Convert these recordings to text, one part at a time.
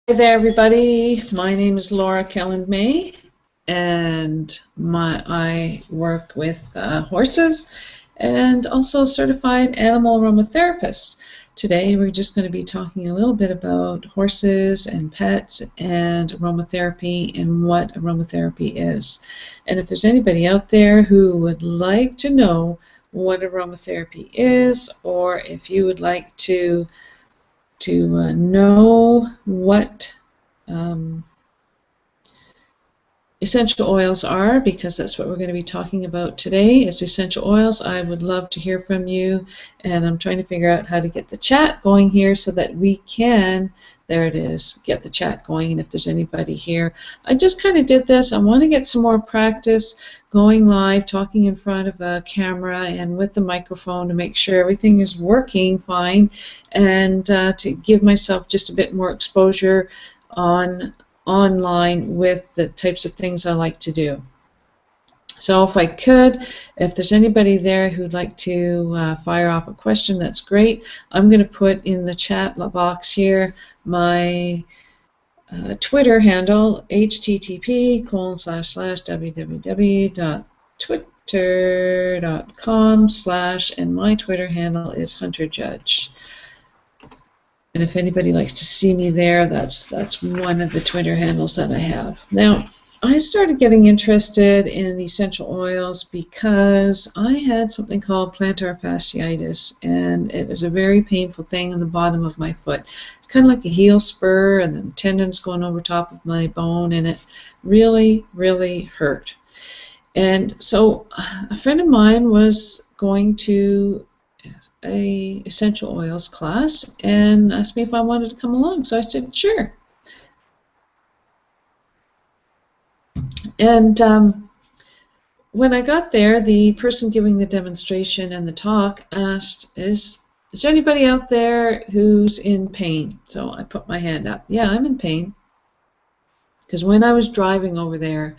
Hi there, everybody. My name is Laura Kelland May, and I work with horses and also certified animal aromatherapist. Today, we're just going to be talking a little bit about horses and pets and aromatherapy and what aromatherapy is. And if there's anybody out there who would like to know what aromatherapy is, or if you would like to know what essential oils are, because that's what we're going to be talking about today is essential oils. I would love to hear from you, and I'm trying to figure out how to get the chat going here so that we can, there it is, get the chat going. And if there's anybody here, I just kind of did this. I want to get some more practice going live, talking in front of a camera and with the microphone to make sure everything is working fine, and to give myself just a bit more exposure online with the types of things I like to do. So if I could, if there's anybody there who'd like to fire off a question, that's great. I'm going to put in the chat box here my Twitter handle, http://www.twitter.com/ and my Twitter handle is HunterJudge. And if anybody likes to see me there, that's one of the Twitter handles that I have. Now, I started getting interested in essential oils because I had something called plantar fasciitis, and it was a very painful thing in the bottom of my foot. It's kind of like a heel spur, and then the tendons going over top of my bone, and it really, really hurt. And so a friend of mine was going to a essential oils class and asked me if I wanted to come along. So I said, sure. And when I got there, the person giving the demonstration and the talk asked, is there anybody out there who's in pain? So I put my hand up. Yeah, I'm in pain. Because when I was driving over there,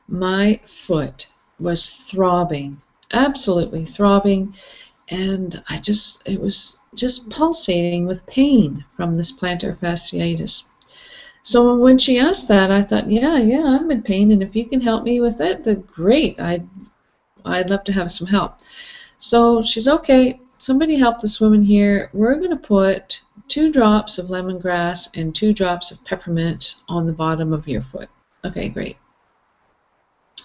my foot was throbbing, absolutely throbbing. And it was just pulsating with pain from this plantar fasciitis. So when she asked that, I thought, yeah, I'm in pain, and if you can help me with it, then great. I'd love to have some help. So she's, okay, somebody help this woman here. We're going to put 2 drops of lemongrass and 2 drops of peppermint on the bottom of your foot. Okay, great.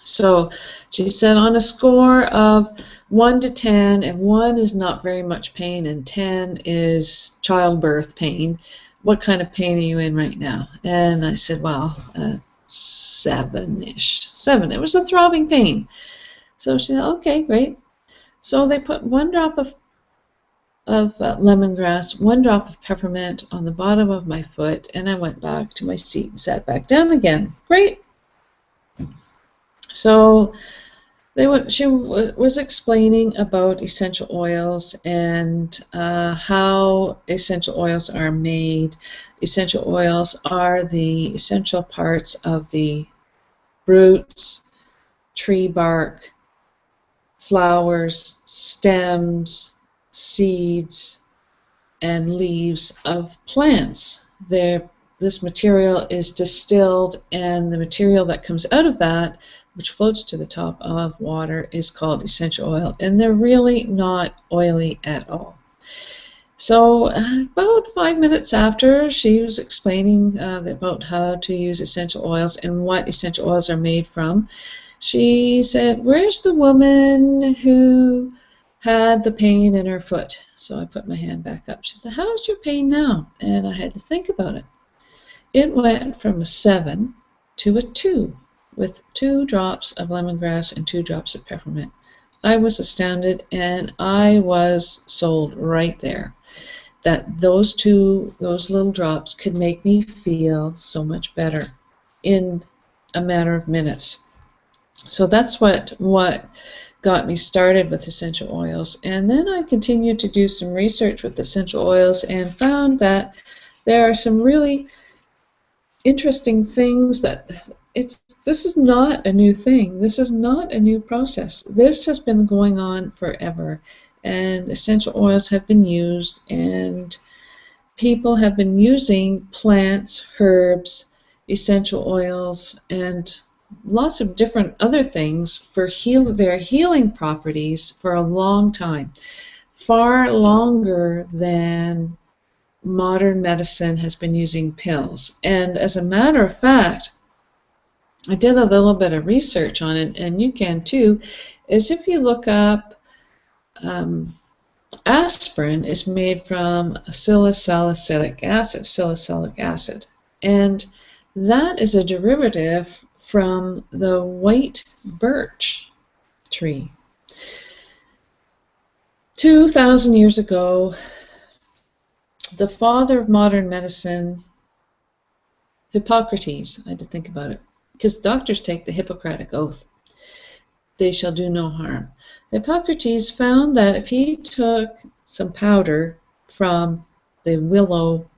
So she said, on a score of 1 to 10, and 1 is not very much pain and 10 is childbirth pain, what kind of pain are you in right now? And I said, well, 7-ish. 7. It was a throbbing pain. So she said, okay, great. So they put 1 drop of lemongrass, 1 drop of peppermint on the bottom of my foot, and I went back to my seat and sat back down again. Great. So she was explaining about essential oils and how essential oils are made. Essential oils are the essential parts of the roots, tree bark, flowers, stems, seeds, and leaves of plants. This material is distilled, and the material that comes out of that, which floats to the top of water, is called essential oil, and they're really not oily at all. So about 5 minutes after she was explaining about how to use essential oils and what essential oils are made from, she said, where's the woman who had the pain in her foot? So I put my hand back up. She said, how's your pain now? And I had to think about it. It went from a 7 to a 2. With 2 drops of lemongrass and 2 drops of peppermint. I was astounded, and I was sold right there that those little drops could make me feel so much better in a matter of minutes. So that's what got me started with essential oils. And then I continued to do some research with essential oils and found that there are some really interesting things that this is not a new thing. This is not a new process. This has been going on forever, and essential oils have been used, and people have been using plants, herbs, essential oils, and lots of different other things for their healing properties for a long time, far longer than modern medicine has been using pills. And as a matter of fact, I did a little bit of research on it, and you can too, is if you look up aspirin is made from salicylic acid, and that is a derivative from the white birch tree. 2,000 years ago, the father of modern medicine, Hippocrates, I had to think about it, because doctors take the Hippocratic Oath. They shall do no harm. Hippocrates found that if he took some powder from the willow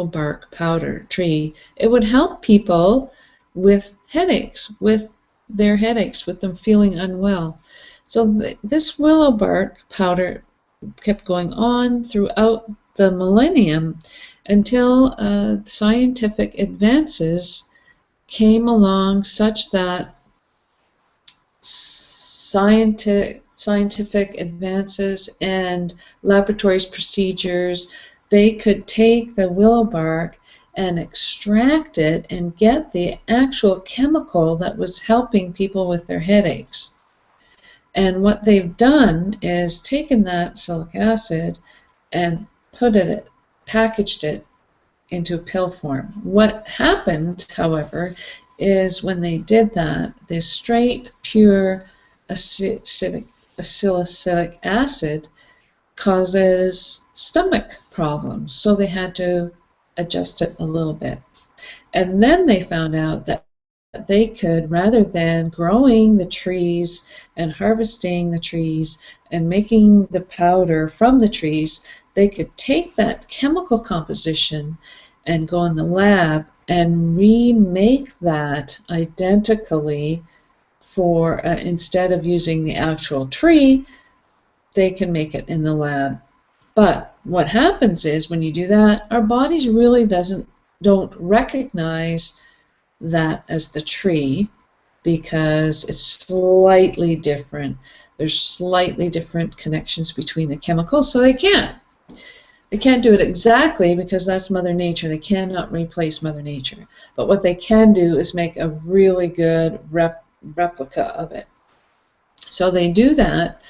bark powder tree, it would help people with headaches, with them feeling unwell. So this willow bark powder kept going on throughout the millennium until scientific advances came along such that scientific advances and laboratories procedures, they could take the willow bark and extract it and get the actual chemical that was helping people with their headaches. And what they've done is taken that salicylic acid and packaged it into a pill form. What happened, however, is when they did that, the straight, pure salicylic acid causes stomach problems, so they had to adjust it a little bit. And then they found out that they could, rather than growing the trees and harvesting the trees and making the powder from the trees, they could take that chemical composition and go in the lab and remake that identically for, instead of using the actual tree, they can make it in the lab. But what happens is when you do that, our bodies really don't recognize that as the tree because it's slightly different. There's slightly different connections between the chemicals, so they can't do it exactly because that's Mother Nature. They cannot replace Mother Nature. But what they can do is make a really good replica of it. So they do that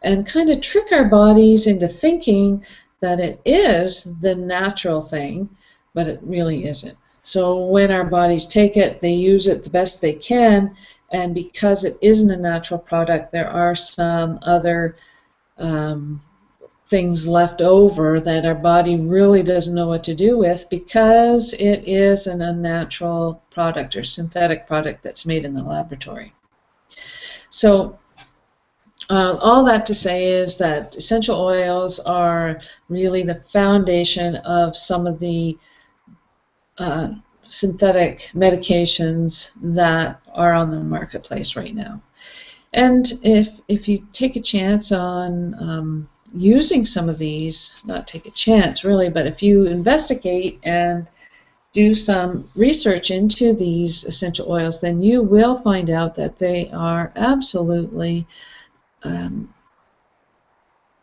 and kind of trick our bodies into thinking that it is the natural thing, but it really isn't. So when our bodies take it, they use it the best they can, and because it isn't a natural product, there are some other things left over that our body really doesn't know what to do with because it is an unnatural product or synthetic product that's made in the laboratory. So all that to say is that essential oils are really the foundation of some of the synthetic medications that are on the marketplace right now. And if you take a chance on using some of these, not take a chance really, but if you investigate and do some research into these essential oils, then you will find out that they are absolutely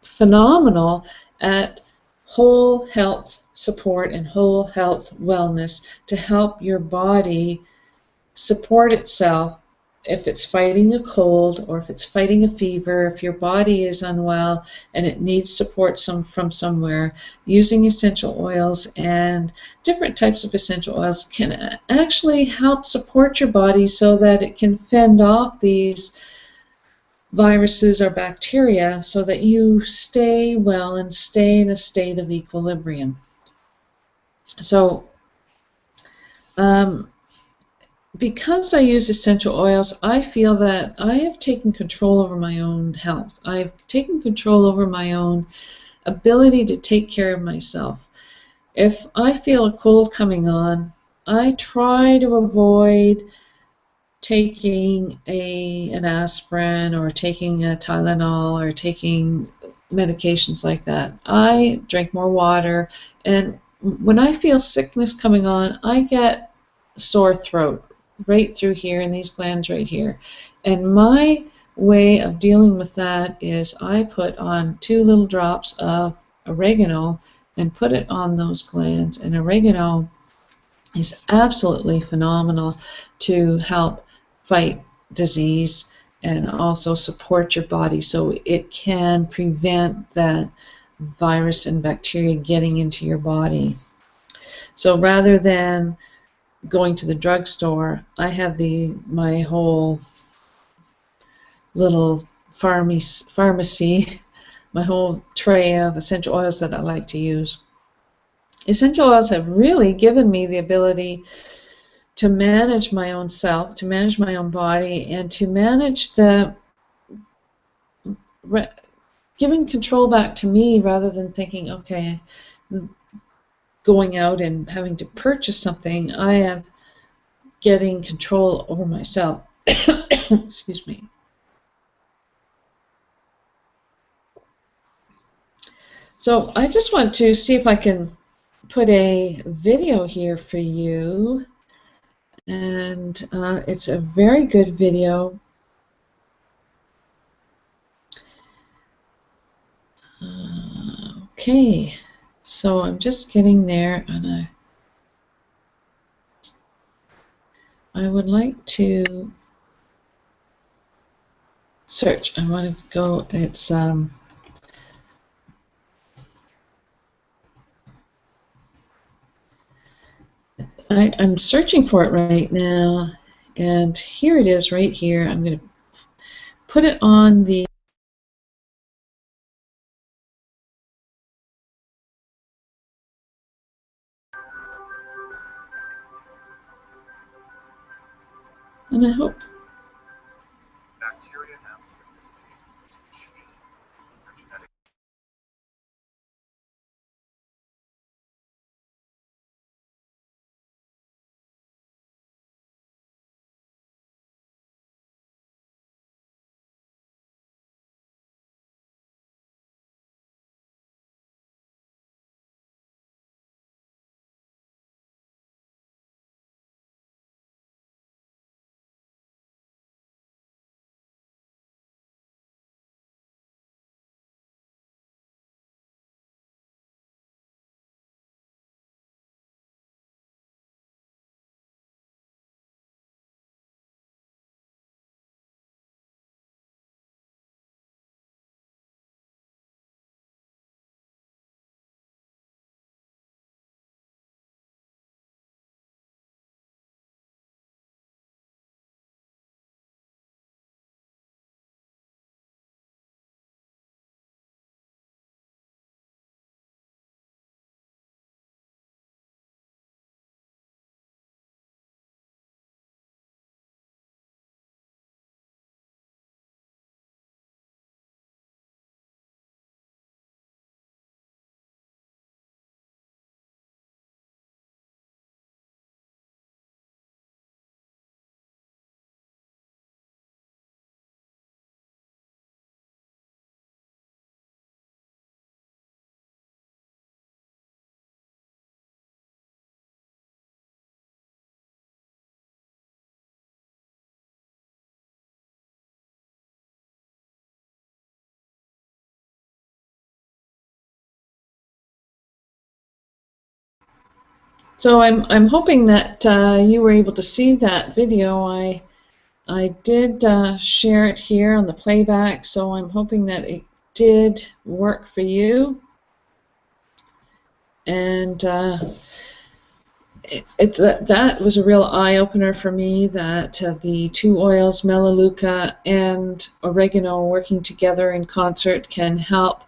phenomenal at whole health support and whole health wellness to help your body support itself if it's fighting a cold or if it's fighting a fever, if your body is unwell and it needs support from somewhere. Using essential oils and different types of essential oils can actually help support your body so that it can fend off these viruses or bacteria so that you stay well and stay in a state of equilibrium. So because I use essential oils, I feel that I have taken control over my own health. I've taken control over my own ability to take care of myself. If I feel a cold coming on, I try to avoid taking an aspirin or taking a Tylenol or taking medications like that. I drink more water, and when I feel sickness coming on, I get sore throat right through here in these glands right here. And my way of dealing with that is I put on 2 little drops of oregano and put it on those glands. And oregano is absolutely phenomenal to help fight disease and also support your body so it can prevent that virus and bacteria getting into your body. So rather than going to the drugstore, I have my whole little pharmacy, my whole tray of essential oils that I like to use. Essential oils have really given me the ability to manage my own self, to manage my own body, and to manage giving control back to me rather than thinking, okay, going out and having to purchase something. I am getting control over myself. Excuse me. So I just want to see if I can put a video here for you. And it's a very good video. Okay, so I'm just getting there, and I would like to search. I want to go. It's I'm searching for it right now, and here it is right here. I'm going to put it on the and I hope Bacteria have to change their genetic. So I'm hoping that you were able to see that video. I did share it here on the playback, so I'm hoping that it did work for you. And that was a real eye-opener for me, that the 2 oils, Melaleuca and oregano, working together in concert can help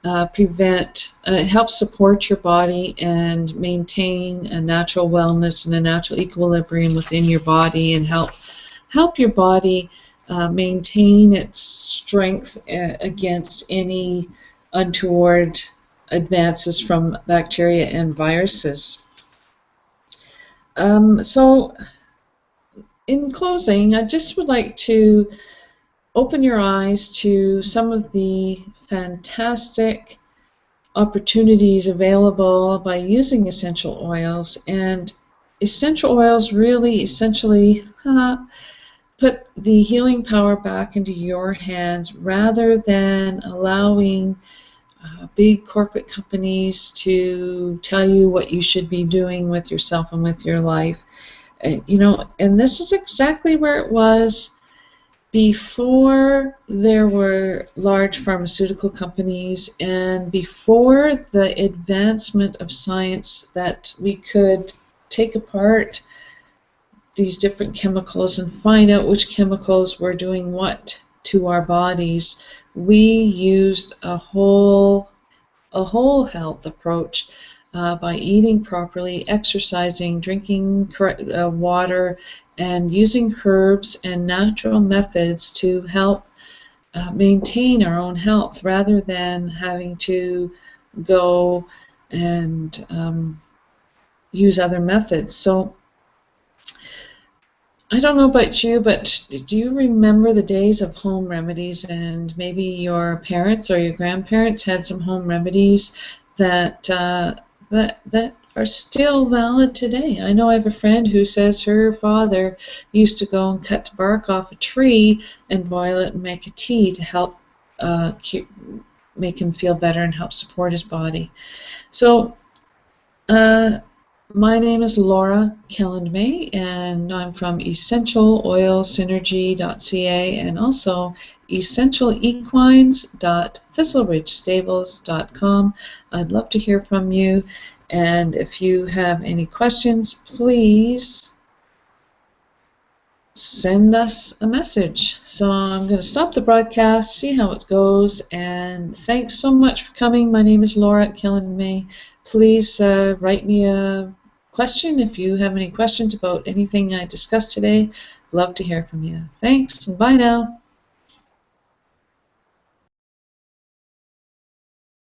help support your body and maintain a natural wellness and a natural equilibrium within your body, and help your body maintain its strength against any untoward advances from bacteria and viruses. So in closing, I just would like to open your eyes to some of the fantastic opportunities available by using essential oils. And essential oils really essentially put the healing power back into your hands rather than allowing big corporate companies to tell you what you should be doing with yourself and with your life. And this is exactly where it was before there were large pharmaceutical companies and before the advancement of science that we could take apart these different chemicals and find out which chemicals were doing what to our bodies. We used a whole health approach by eating properly, exercising, drinking correct water, and using herbs and natural methods to help maintain our own health rather than having to go and use other methods. So I don't know about you, but do you remember the days of home remedies? And maybe your parents or your grandparents had some home remedies that that are still valid today. I know I have a friend who says her father used to go and cut the bark off a tree and boil it and make a tea to help make him feel better and help support his body. So my name is Laura Kelland-May, and I'm from EssentialOilSynergy.ca and also EssentialEquines.ThistleRidgeStables.com. I'd love to hear from you, and if you have any questions, please send us a message. So I'm going to stop the broadcast, see how it goes, and thanks so much for coming. My name is Laura Kelland-May. Please write me a question if you have any questions about anything I discussed today. Love to hear from you. Thanks, and bye now.